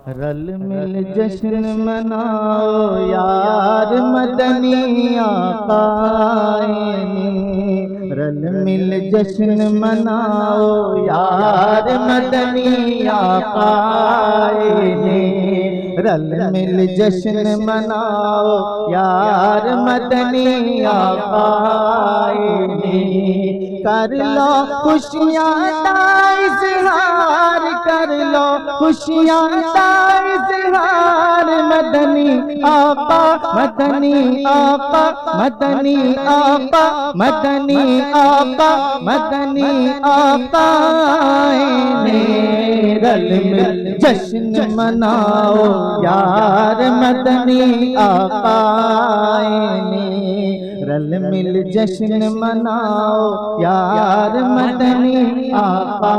رل مل جشن مناؤ یار مدنی آقا نے، رل مل جشن مناؤ یار مدنی آقا نے، رل مل جشن مناؤ یار مدنی آقا نے، کر لو خوشیاں کا اظہار، کر لو خوشیاں کا اظہار، مدنی آقا مدنی آقا مدنی آقا مدنی آقا مدنی آقا نے، رل مل جشن مناؤ یار مدنی آقا نے، رل مل جشن مناؤ یار مدنی آقا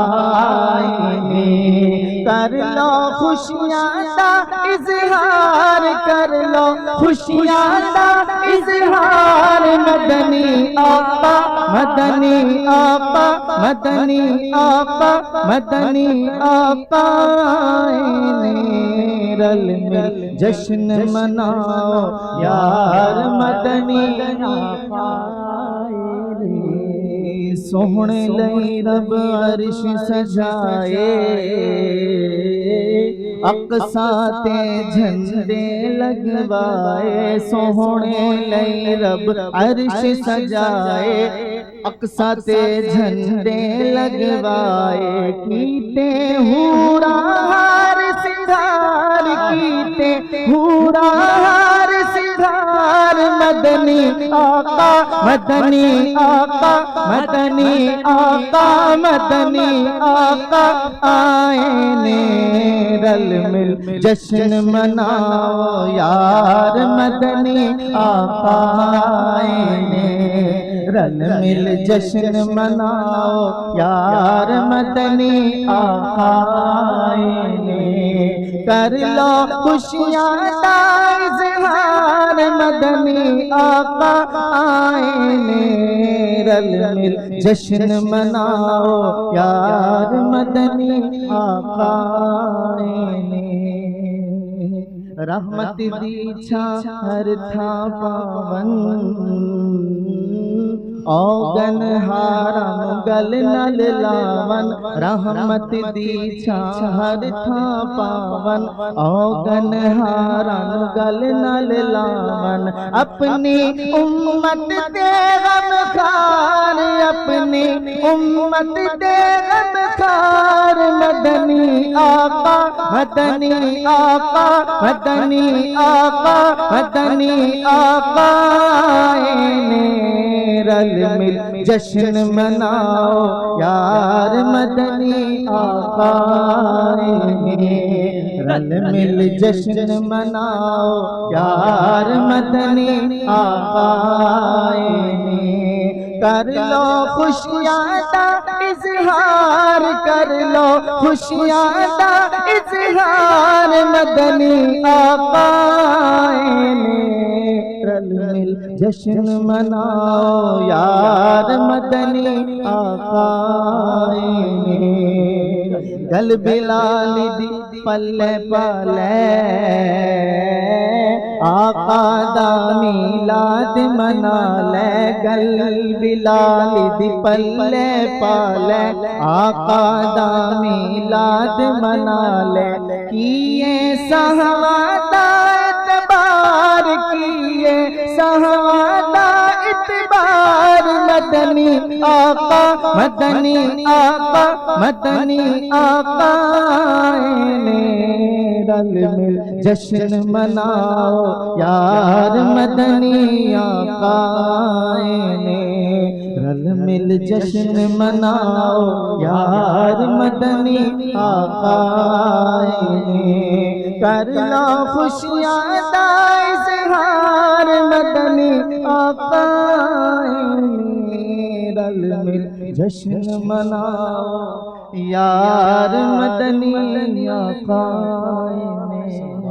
نے، کر لو خوشیاں کا اظہار، کر لو خوشیاں کا اظہار، مدنی آقا مدنی آقا مدنی آقا مدنی آقا نے، رل مل جشن مناؤ یار مدنی آقا نے، سوہنے لئی رب عرش سجائے، اقصیٰ تے جھنڈے لگوائے، سوہنے لئی رب عرش سجائے، اقصیٰ تے جھنڈے لگوائے، کیتے حورا ہار سنگھار، کیتے حورا ہار سنگھار، مدنی آقا مدنی آقا مدنی آقا مدنی آقا آئے نے، رل مل جشن مناؤ یار مدنی آقا نے، رل مل جشن مناؤ یار مدنی آقا نے، کر لو خوشیاں کا اظہار، مدنی آقا آئے نے، رل مل جشن مناؤ یار مدنی آقا نے، رحمت دی چھاہر تھا پاون، اوگن حرام گل نل لاون، رحمت دی چھاہر تھا پاون، اوگن حرام گل نل لاون، اپنی امت دے غم خار، اپنی امت دے غم خار، مدنی آقا مدنی آقا مدنی آقا مدنی آقا نے، رل مل جشن مناؤ یار مدنی آقا نے، رل مل جشن مناؤ یار مدنی آقا نے، کر لو خوشیاں کا اظہار، کر لو خوشیاں کا اظہار، مدنی آقا نے، رل مل جشن مناؤ یار مدنی آقا نے، گل بلال دی پلے پالے، آقا دا میلاد منا لے، گل بلال دی پلے پالے، آقا دا میلاد منا لے، کیے سہواں دا اعتبار، کیے سہواں دا اعتبار، مدنی آقا مدنی آقا مدنی آقا نے، رل مل جشن مناؤ یار مدنی آقا نے، رل مل جشن مناؤ یار مدنی آقا نے، کر لو خوشیاں کا اظہار، مدنی آقا نے، رل مل جشن مناؤ یار مدنی آقا نے۔